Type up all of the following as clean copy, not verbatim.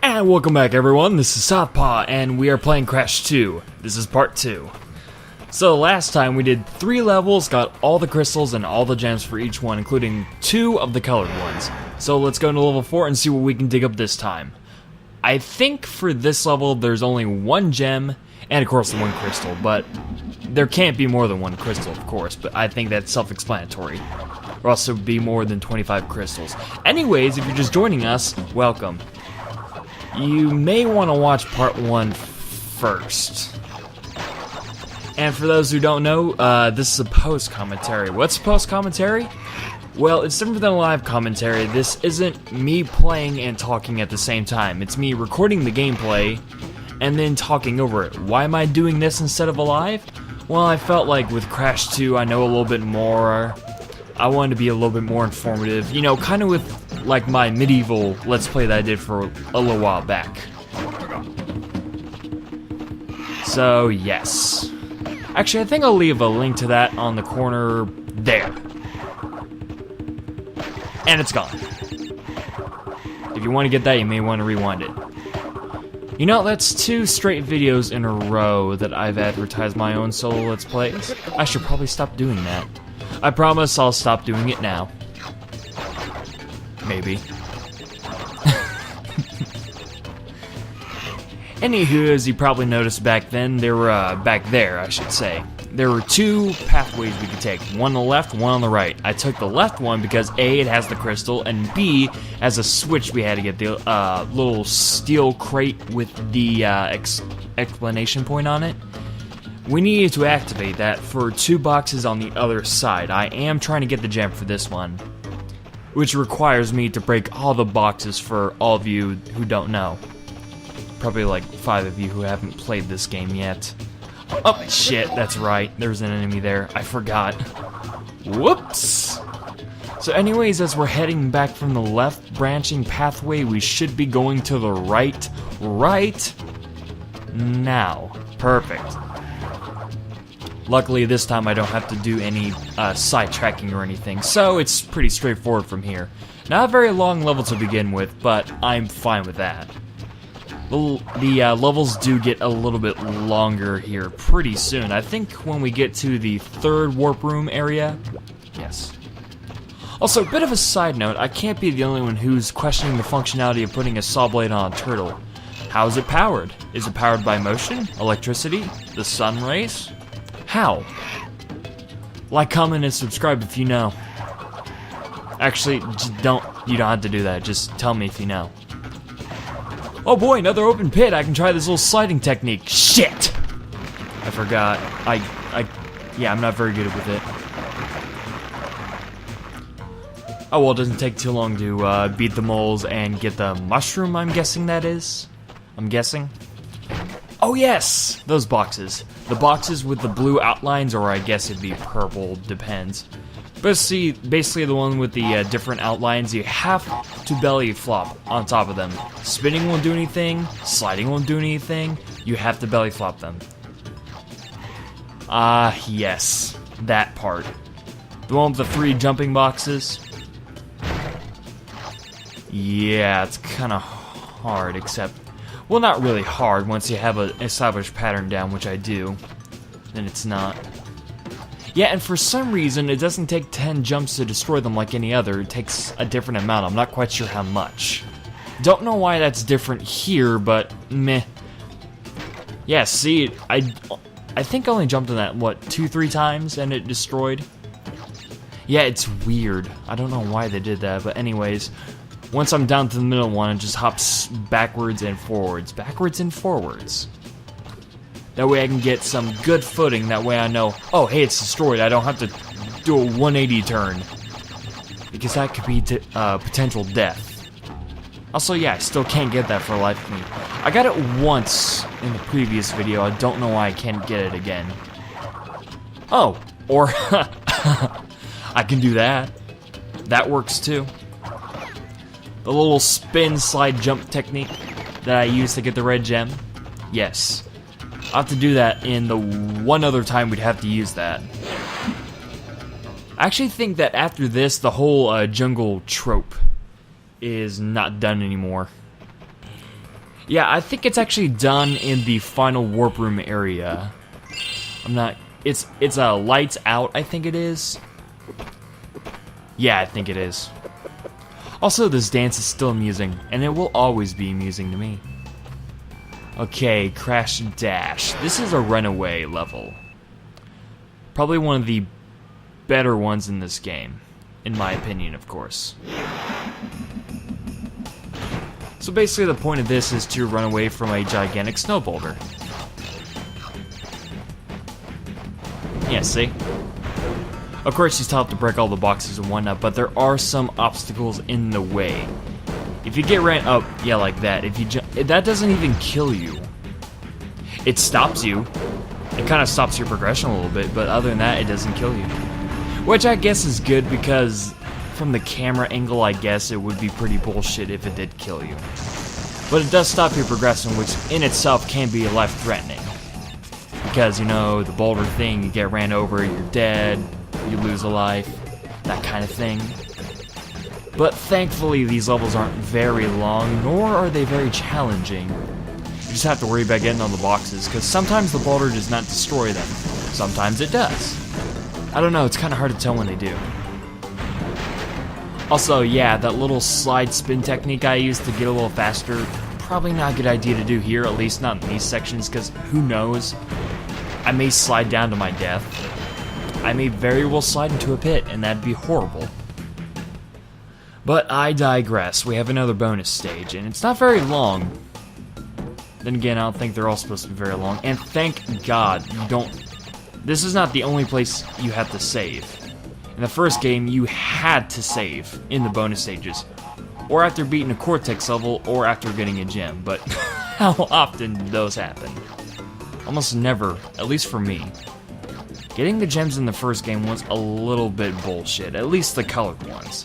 And welcome back everyone, this is Southpaw and we are playing Crash 2. This is part 2. So last time we did 3 levels, got all the crystals and all the gems for each one, including 2 of the colored ones. So let's go into level 4 and see what we can dig up this time. I think for this level there's only 1 gem and of course the 1 crystal, but there can't be more than 1 crystal of course, but I think that's self-explanatory. Or else it would be more than 25 crystals. Anyways, if you're just joining us, welcome. You may want to watch part 1 first. And for those who don't know, this is a post-commentary. What's a post-commentary? Well, it's different than a live commentary. This isn't me playing and talking at the same time. It's me recording the gameplay and then talking over it. Why am I doing this instead of a live? Well, I felt like with Crash 2, I know a little bit more. I wanted to be a little bit more informative. You know, kind of with like my medieval Let's Play that I did for a little while back. So, yes. Actually, I think I'll leave a link to that on the corner there. And it's gone. If you want to get that, you may want to rewind it. You know, that's 2 straight videos in a row that I've advertised my own solo Let's Plays. I should probably stop doing that. I promise I'll stop doing it now. Maybe. Anywho, as you probably noticed back then, there were, back there, I should say, there were 2 pathways we could take. One on the left, one on the right. I took the left one because A, it has the crystal, and B, as a switch we had to get the little steel crate with the exclamation point on it. We needed to activate that for 2 boxes on the other side. I am trying to get the gem for this one, which requires me to break all the boxes for all of you who don't know. Probably like 5 of you who haven't played this game yet. Oh, shit, that's right. There's an enemy there. I forgot. Whoops! So anyways, as we're heading back from the left branching pathway, we should be going to the right now. Perfect. Luckily, this time I don't have to do any sidetracking or anything, so it's pretty straightforward from here. Not a very long level to begin with, but I'm fine with that. The levels do get a little bit longer here pretty soon. I think when we get to the 3rd warp room area, yes. Also, a bit of a side note, I can't be the only one who's questioning the functionality of putting a saw blade on a turtle. How is it powered? Is it powered by motion, electricity, the sun rays? How? Like, comment, and subscribe if you know. Actually, you don't have to do that, just tell me if you know. Oh boy, another open pit. I can try this little sliding technique. Shit! I forgot. Yeah, I'm not very good with it. Oh well, it doesn't take too long to beat the moles and get the mushroom, I'm guessing that is. I'm guessing. Oh yes! Those boxes. The boxes with the blue outlines, or I guess it'd be purple, depends. But see, basically the one with the different outlines, you have to belly flop on top of them. Spinning won't do anything, sliding won't do anything, you have to belly flop them. Ah, yes, that part. The one with the 3 jumping boxes. Yeah, it's kind of hard, except, well, not really hard once you have an established pattern down, which I do. Then it's not. Yeah, and for some reason, it doesn't take 10 jumps to destroy them like any other. It takes a different amount. I'm not quite sure how much. Don't know why that's different here, but meh. Yeah, see, I think I only jumped on that, what, 2-3 times, and it destroyed? Yeah, it's weird. I don't know why they did that, but anyways, once I'm down to the middle one, it just hops backwards and forwards. Backwards and forwards. That way I can get some good footing, that way I know, oh hey, it's destroyed, I don't have to do a 180 turn. Because that could be potential death. Also, yeah, I still can't get that for the life of me. I got it once in the previous video, I don't know why I can't get it again. Oh, or I can do that. That works too. The little spin, slide, jump technique that I used to get the red gem, yes. I'll have to do that in the one other time we'd have to use that. I actually think that after this, the whole jungle trope is not done anymore. Yeah, I think it's actually done in the final warp room area. I'm not... It's a lights out, I think it is. Yeah, I think it is. Also, this dance is still amusing, and it will always be amusing to me. Okay, Crash Dash. This is a runaway level. Probably one of the better ones in this game. In my opinion, of course. So basically the point of this is to run away from a gigantic snow boulder. Yeah, see? Of course, you still have to break all the boxes and whatnot, but there are some obstacles in the way. If you get ran up, yeah, like that. If you that doesn't even kill you. It stops you. It kind of stops your progression a little bit, but other than that, it doesn't kill you. Which I guess is good because from the camera angle, I guess it would be pretty bullshit if it did kill you. But it does stop your progression, which in itself can be life-threatening. Because, you know, the boulder thing, you get ran over, you're dead, you lose a life, that kind of thing. But thankfully, these levels aren't very long, nor are they very challenging. You just have to worry about getting on the boxes, because sometimes the boulder does not destroy them. Sometimes it does. I don't know, it's kind of hard to tell when they do. Also, yeah, that little slide spin technique I used to get a little faster, probably not a good idea to do here, at least not in these sections, because who knows? I may slide down to my death. I may very well slide into a pit, and that'd be horrible. But I digress. We have another bonus stage, and it's not very long. Then again, I don't think they're all supposed to be very long, and thank God you don't... This is not the only place you have to save. In the first game, you had to save in the bonus stages, or after beating a Cortex level, or after getting a gem, but how often do those happen? Almost never, at least for me. Getting the gems in the first game was a little bit bullshit, at least the colored ones.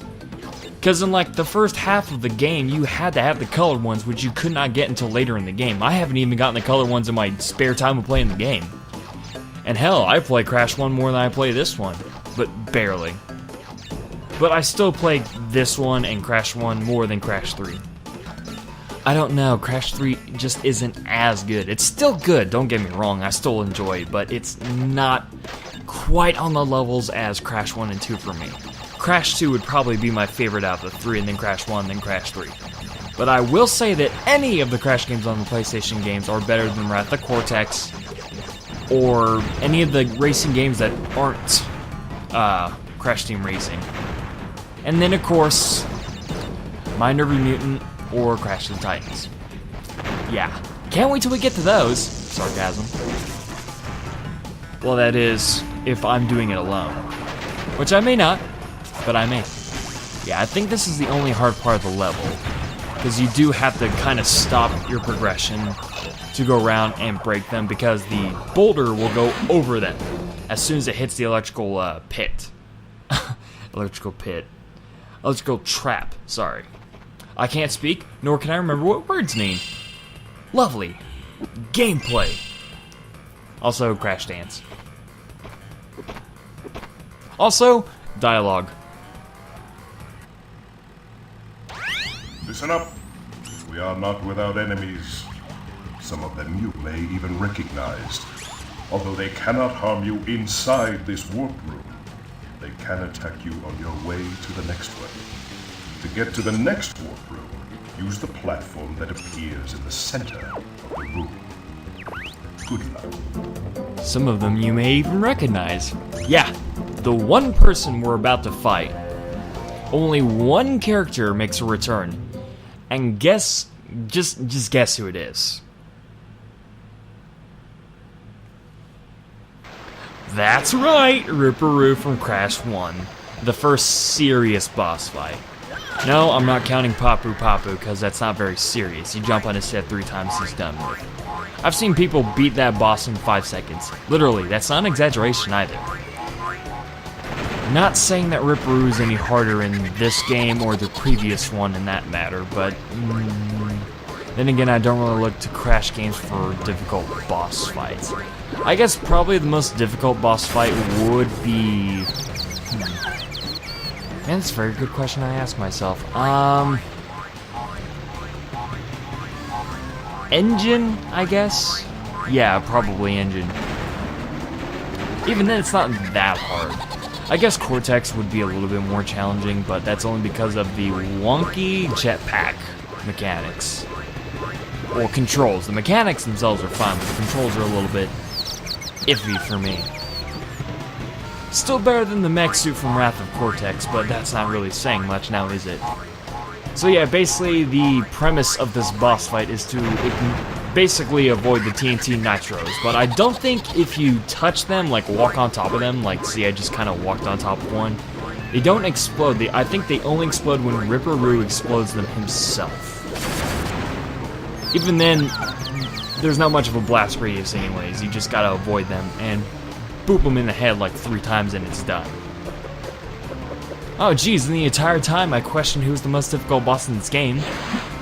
Because in like the first half of the game, you had to have the colored ones, which you could not get until later in the game. I haven't even gotten the colored ones in my spare time of playing the game. And hell, I play Crash 1 more than I play this one. But barely. But I still play this one and Crash 1 more than Crash 3. I don't know, Crash 3 just isn't as good. It's still good, don't get me wrong, I still enjoy it, but it's not quite on the levels as Crash 1 and 2 for me. Crash 2 would probably be my favorite out of the three, and then Crash 1, then Crash 3. But I will say that any of the Crash games on the PlayStation games are better than Wrath of Cortex, or any of the racing games that aren't Crash Team Racing. And then, of course, Mind Over Mutant or Crash of the Titans. Yeah, can't wait till we get to those. Sarcasm. Well, that is, if I'm doing it alone. Which I may not, but I may. Yeah, I think this is the only hard part of the level, because you do have to kind of stop your progression to go around and break them, because the boulder will go over them as soon as it hits the electrical pit. Electrical trap, sorry. I can't speak, nor can I remember what words mean. Lovely. Gameplay. Also, Crash Dance. Also, dialogue. Listen up. We are not without enemies. Some of them you may even recognize. Although they cannot harm you inside this warp room, they can attack you on your way to the next one. To get to the next warp room, use the platform that appears in the center of the room. Good luck. Some of them you may even recognize. Yeah, the one person we're about to fight. Only one character makes a return. And guess, just guess who it is. That's right, Ripperoo from Crash 1. The first serious boss fight. No, I'm not counting Papu Papu, because that's not very serious. You jump on his head 3 times, he's done with. I've seen people beat that boss in 5 seconds. Literally, that's not an exaggeration either. Not saying that Ripperoo is any harder in this game or the previous one in that matter, but then again, I don't really look to Crash games for difficult boss fights. I guess probably the most difficult boss fight would be... Man, that's a very good question I ask myself. engine, I guess? Yeah, probably engine. Even then, it's not that hard. I guess Cortex would be a little bit more challenging, but that's only because of the wonky jetpack mechanics. Or controls. The mechanics themselves are fine, but the controls are a little bit iffy for me. Still better than the mech suit from Wrath of Cortex, but that's not really saying much now, is it? So yeah, basically the premise of this boss fight is to basically avoid the TNT nitros, but I don't think if you touch them, like walk on top of them, like see I just kind of walked on top of one, they don't explode. I think they only explode when Ripperoo explodes them himself. Even then, there's not much of a blast radius anyways, you just gotta avoid them and boop them in the head like 3 times and it's done. Oh geez, and the entire time I questioned who's the most difficult boss in this game,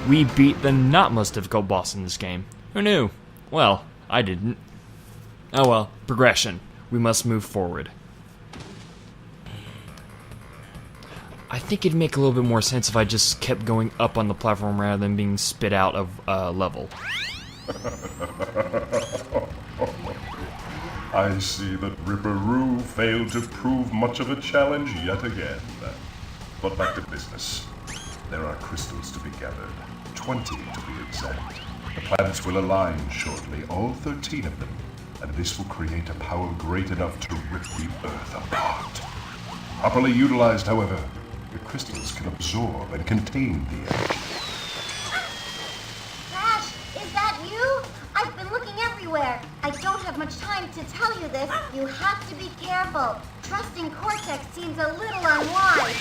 we beat the not most difficult boss in this game. Who knew? Well, I didn't. Oh well, progression. We must move forward. I think it'd make a little bit more sense if I just kept going up on the platform rather than being spit out of level. I see that Ripperoo failed to prove much of a challenge yet again. But back to business. There are crystals to be gathered, 20 to be exact. The planets will align shortly, all 13 of them, and this will create a power great enough to rip the Earth apart. Properly utilized, however, the crystals can absorb and contain the energy. Crash, is that you? I've been looking everywhere. I don't have much time to tell you this. You have to be careful. Trusting Cortex seems a little unwise.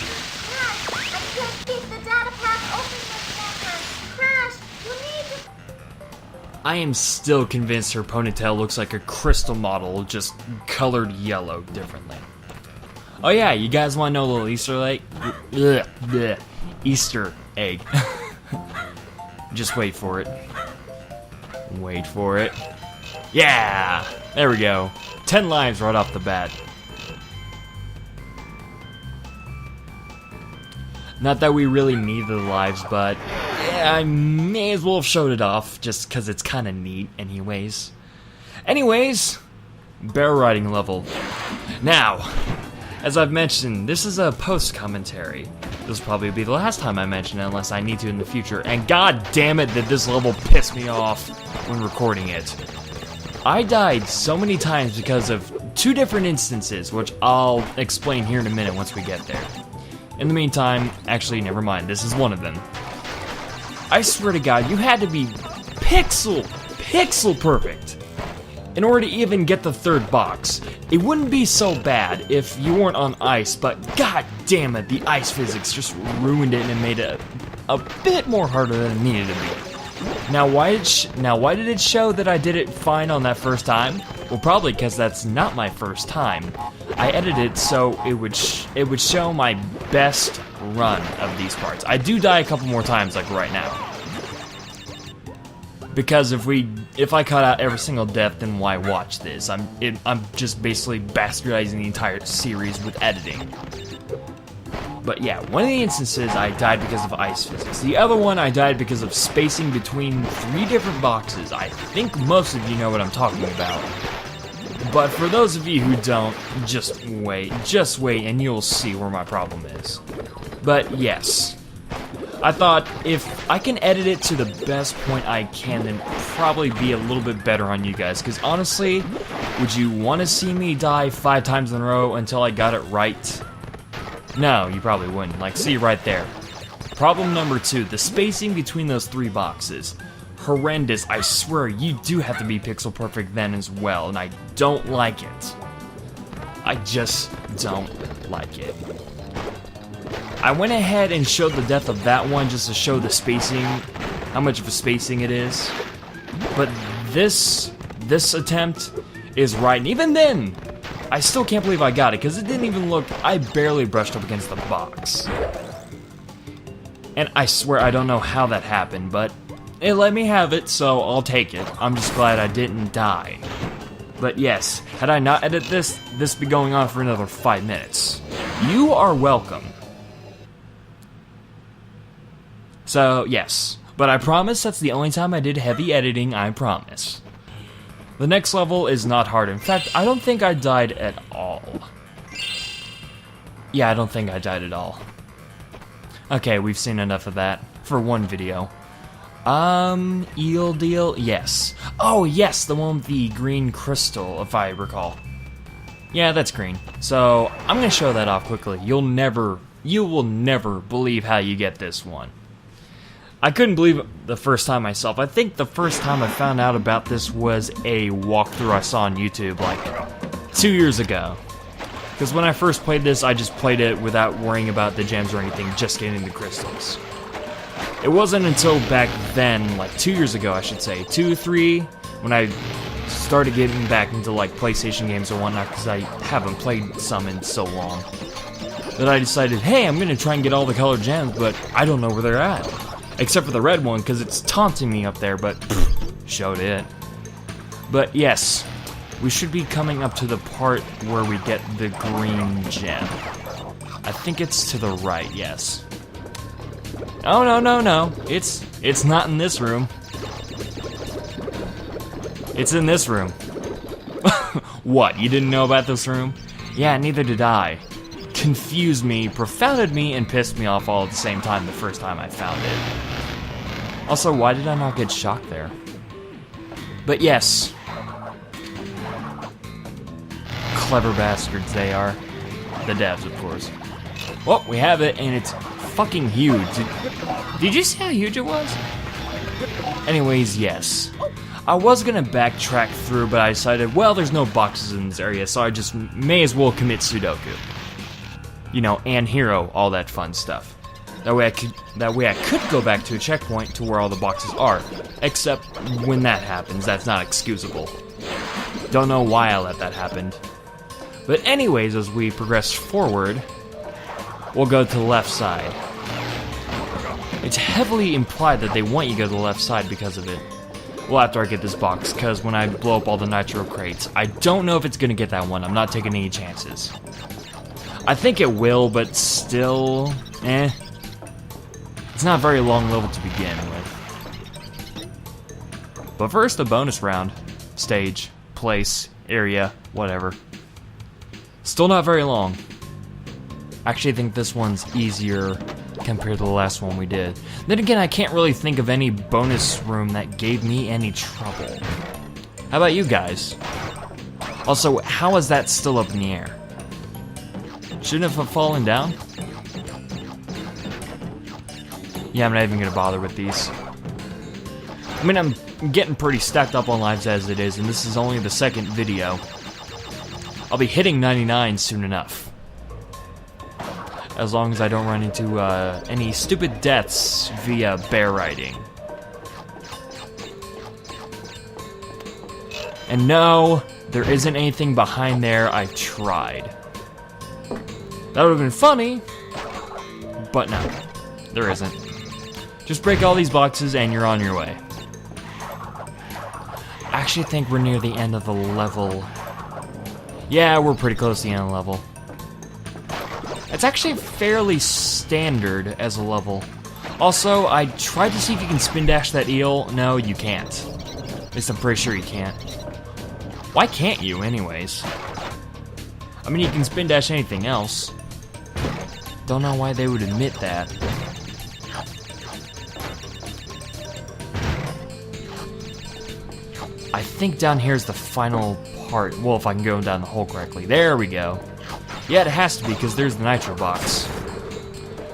Crash, I can't keep the data path open any longer. Crash, you need to... I am still convinced her ponytail looks like a crystal model, just colored yellow differently. Oh yeah, you guys want to know a little Easter egg? Easter egg. Just wait for it. Wait for it. Yeah! There we go. 10 lives right off the bat. Not that we really need the lives, but yeah, I may as well have showed it off, just because it's kind of neat anyways. Anyways, bear riding level. Now, as I've mentioned, this is a post-commentary. This will probably be the last time I mention it unless I need to in the future, and god damn it did this level piss me off when recording it. I died so many times because of 2 different instances, which I'll explain here in a minute once we get there. In the meantime, actually never mind, this is one of them. I swear to god, you had to be pixel perfect in order to even get the 3rd box. It wouldn't be so bad if you weren't on ice, but god damn it, the ice physics just ruined it and made it a bit more harder than it needed to be. Now why did it show that I did it fine on that first time? Well, probably because that's not my first time. I edited it so it would show my best run of these parts. I do die a couple more times, like right now. Because if I cut out every single death, then why watch this? I'm just basically bastardizing the entire series with editing. But yeah, one of the instances I died because of ice physics. The other one I died because of spacing between 3 different boxes. I think most of you know what I'm talking about. But for those of you who don't, just wait and you'll see where my problem is. But yes, I thought if I can edit it to the best point I can, then probably be a little bit better on you guys. Because honestly, would you want to see me die 5 times in a row until I got it right? No, you probably wouldn't. Like, see right there. Problem number 2, the spacing between those 3 boxes. Horrendous. I swear, you do have to be pixel perfect then as well, and I don't like it. I just don't like it. I went ahead and showed the death of that one just to show the spacing, how much of a spacing it is. But this attempt is right, and even then, I still can't believe I got it, because it didn't even look, I barely brushed up against the box. And I swear I don't know how that happened, but it let me have it, so I'll take it. I'm just glad I didn't die. But yes, had I not edited this would be going on for another 5 minutes. You are welcome. So, yes. But I promise that's the only time I did heavy editing, I promise. The next level is not hard. In fact, I don't think I died at all. Yeah, I don't think I died at all. Okay, we've seen enough of that for one video. Eel deal? Yes. Oh, yes, the one with the green crystal, if I recall. Yeah, that's green. So, I'm gonna show that off quickly. You will never believe how you get this one. I couldn't believe it the first time myself. I think the first time I found out about this was a walkthrough I saw on YouTube, like, 2 years ago. Because when I first played this, I just played it without worrying about the gems or anything, just getting the crystals. It wasn't until back then, like 2 years ago I should say, 2, 3, when I started getting back into like PlayStation games or whatnot, because I haven't played some in so long, that I decided, hey, I'm gonna try and get all the colored gems, but I don't know where they're at. Except for the red one, because it's taunting me up there, but showed it. But yes, we should be coming up to the part where we get the green gem. I think it's to the right, yes. Oh, no. It's not in this room. It's in this room. What, you didn't know about this room? Yeah, neither did I. Confused me, profounded me, and pissed me off all at the same time the first time I found it. Also, why did I not get shocked there? But yes. Clever bastards they are. The devs, of course. Well, we have it, and it's fucking huge. Did you see how huge it was? Anyways, yes. I was gonna backtrack through, but I decided, well, there's no boxes in this area, so I just may as well commit Sudoku. You know, and hero, all that fun stuff. That way I could go back to a checkpoint to where all the boxes are. Except when that happens, that's not excusable. Don't know why I let that happen. But anyways, as we progress forward, we'll go to the left side. It's heavily implied that they want you to go to the left side because of it. Well, after I get this box, because when I blow up all the nitro crates, I don't know if it's gonna get that one. I'm not taking any chances. I think it will, but still, It's not a very long level to begin with. But first, a bonus round. Stage, place, area, whatever. Still not very long. Actually, I think this one's easier compared to the last one we did. Then again, I can't really think of any bonus room that gave me any trouble. How about you guys? Also, how is that still up in the air? Shouldn't it have fallen down? Yeah, I'm not even gonna bother with these. I mean, I'm getting pretty stacked up on lives as it is, and this is only the second video. I'll be hitting 99 soon enough. As long as I don't run into any stupid deaths via bear riding. And no, there isn't anything behind there. I tried. That would have been funny, but no, there isn't. Just break all these boxes and you're on your way. I actually think we're near the end of the level. Yeah, we're pretty close to the end of the level. It's actually fairly standard as a level. Also, I tried to see if you can spin dash that eel. No, you can't. At least I'm pretty sure you can't. Why can't you, anyways? I mean, you can spin dash anything else. Don't know why they would admit that. I think down here is the final part. Well, if I can go down the hole correctly. There we go. Yeah, it has to be, because there's the nitro box.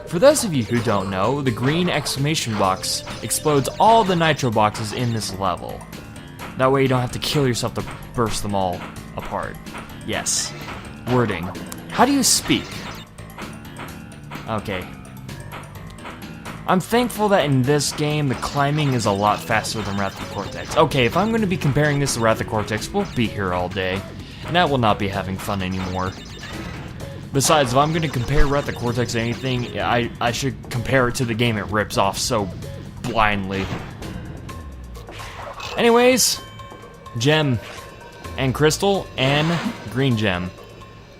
For those of you who don't know, the green exclamation box explodes all the nitro boxes in this level. That way you don't have to kill yourself to burst them all apart. Yes. Wording. How do you speak? Okay. I'm thankful that in this game, the climbing is a lot faster than Wrath of Cortex. Okay, if I'm going to be comparing this to Wrath of Cortex, we'll be here all day. And that will not be having fun anymore. Besides, if I'm going to compare Wrath of Cortex to anything, I should compare it to the game it rips off so blindly. Anyways, gem and crystal and green gem.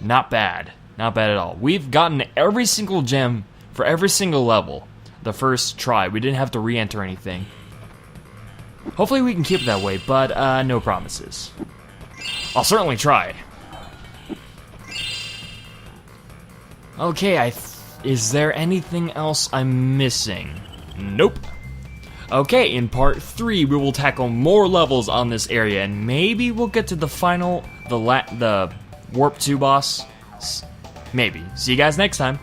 Not bad. Not bad at all. We've gotten every single gem for every single level. the first try. We didn't have to re-enter anything. Hopefully we can keep it that way, but no promises. I'll certainly try. Okay, is there anything else I'm missing? Nope. Okay, in part 3, we will tackle more levels on this area, and maybe we'll get to the final, the Warp 2 boss. Maybe. See you guys next time.